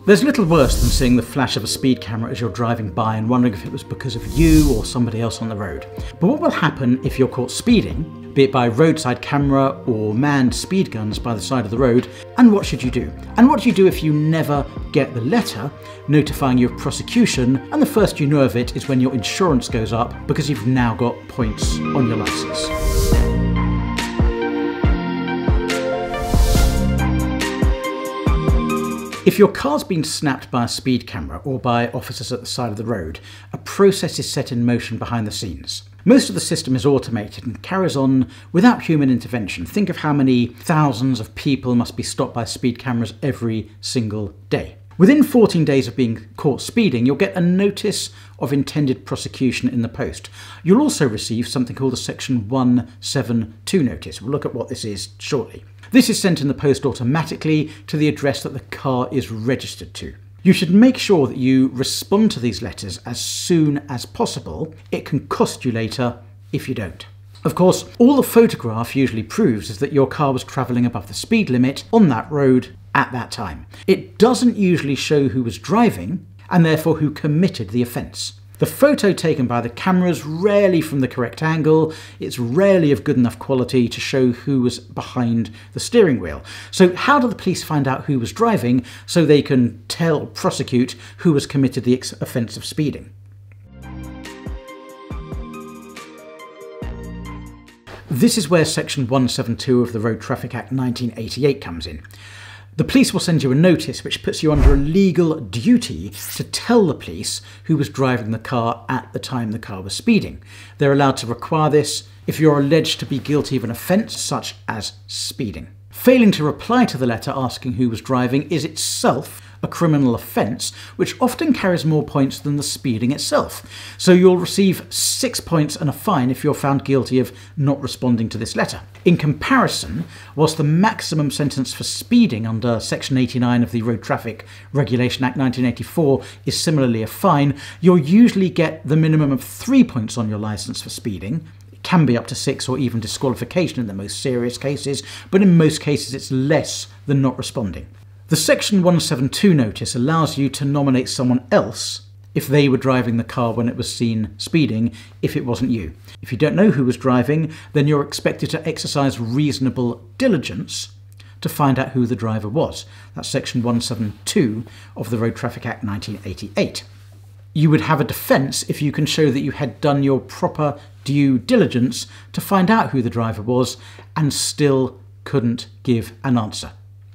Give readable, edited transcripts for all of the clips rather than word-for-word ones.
There's little worse than seeing the flash of a speed camera as you're driving by and wondering if it was because of you or somebody else on the road. But what will happen if you're caught speeding, be it by roadside camera or manned speed guns by the side of the road, and what should you do? And what do you do if you never get the letter notifying you of prosecution, and the first you know of it is when your insurance goes up because you've now got points on your licence? If your car's been snapped by a speed camera or by officers at the side of the road, a process is set in motion behind the scenes. Most of the system is automated and carries on without human intervention. Think of how many thousands of people must be stopped by speed cameras every single day. Within 14 days of being caught speeding, you'll get a notice of intended prosecution in the post. You'll also receive something called a Section 172 notice. We'll look at what this is shortly. This is sent in the post automatically to the address that the car is registered to. You should make sure that you respond to these letters as soon as possible. It can cost you later if you don't. Of course, all the photograph usually proves is that your car was travelling above the speed limit on that road at that time. It doesn't usually show who was driving and therefore who committed the offence. The photo taken by the camera is rarely from the correct angle, it's rarely of good enough quality to show who was behind the steering wheel. So how do the police find out who was driving so they can prosecute who has committed the offence of speeding? This is where Section 172 of the Road Traffic Act 1988 comes in. The police will send you a notice which puts you under a legal duty to tell the police who was driving the car at the time the car was speeding. They're allowed to require this if you're alleged to be guilty of an offence such as speeding. Failing to reply to the letter asking who was driving is itself a criminal offence, which often carries more points than the speeding itself. So you'll receive 6 points and a fine if you're found guilty of not responding to this letter. In comparison, whilst the maximum sentence for speeding under Section 89 of the Road Traffic Regulation Act 1984 is similarly a fine, you'll usually get the minimum of 3 points on your licence for speeding. It can be up to 6 or even disqualification in the most serious cases, but in most cases it's less than not responding. The Section 172 notice allows you to nominate someone else if they were driving the car when it was seen speeding, if it wasn't you. If you don't know who was driving, then you're expected to exercise reasonable diligence to find out who the driver was. That's Section 172 of the Road Traffic Act 1988. You would have a defence if you can show that you had done your proper due diligence to find out who the driver was and still couldn't give an answer.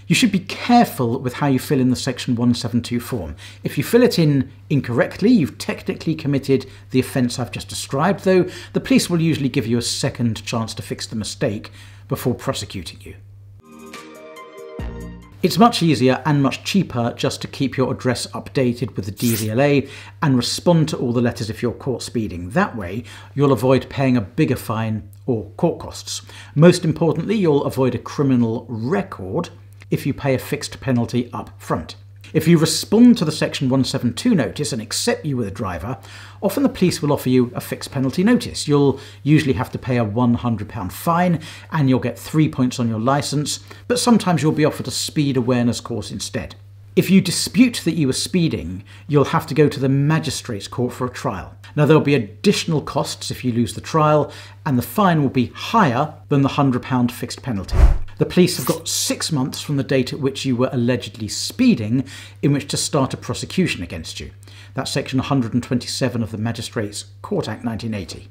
You should be careful with how you fill in the Section 172 form. If you fill it in incorrectly, you've technically committed the offence I've just described, though the police will usually give you a second chance to fix the mistake before prosecuting you. It's much easier and much cheaper just to keep your address updated with the DVLA and respond to all the letters if you're caught speeding. That way, you'll avoid paying a bigger fine or court costs. Most importantly, you'll avoid a criminal record if you pay a fixed penalty up front. If you respond to the Section 172 notice and accept you were the driver, often the police will offer you a fixed penalty notice. You'll usually have to pay a £100 fine and you'll get 3 points on your licence, but sometimes you'll be offered a speed awareness course instead. If you dispute that you were speeding, you'll have to go to the magistrate's court for a trial. Now there'll be additional costs if you lose the trial, and the fine will be higher than the £100 fixed penalty. The police have got 6 months from the date at which you were allegedly speeding in which to start a prosecution against you. That's Section 127 of the Magistrates Court Act 1980.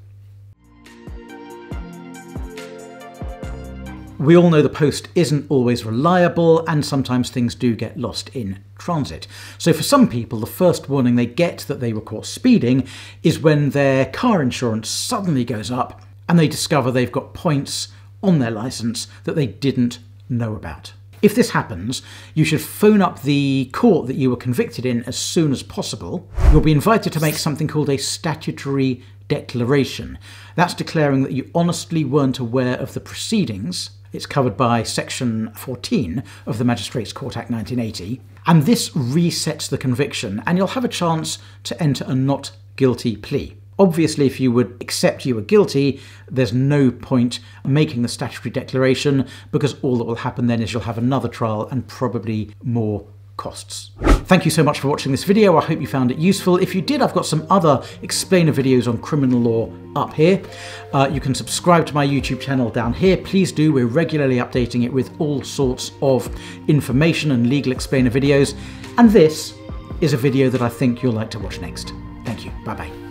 We all know the post isn't always reliable and sometimes things do get lost in transit. So for some people, the first warning they get that they were caught speeding is when their car insurance suddenly goes up and they discover they've got points on their licence that they didn't know about. If this happens, you should phone up the court that you were convicted in as soon as possible. You'll be invited to make something called a statutory declaration. That's declaring that you honestly weren't aware of the proceedings. It's covered by Section 14 of the Magistrates Court Act 1980, and this resets the conviction, and you'll have a chance to enter a not guilty plea. Obviously, if you would accept you were guilty, there's no point making the statutory declaration, because all that will happen then is you'll have another trial and probably more costs. Thank you so much for watching this video. I hope you found it useful. If you did, I've got some other explainer videos on criminal law up here. You can subscribe to my YouTube channel down here. Please do. We're regularly updating it with all sorts of information and legal explainer videos. And this is a video that I think you'll like to watch next. Thank you. Bye-bye.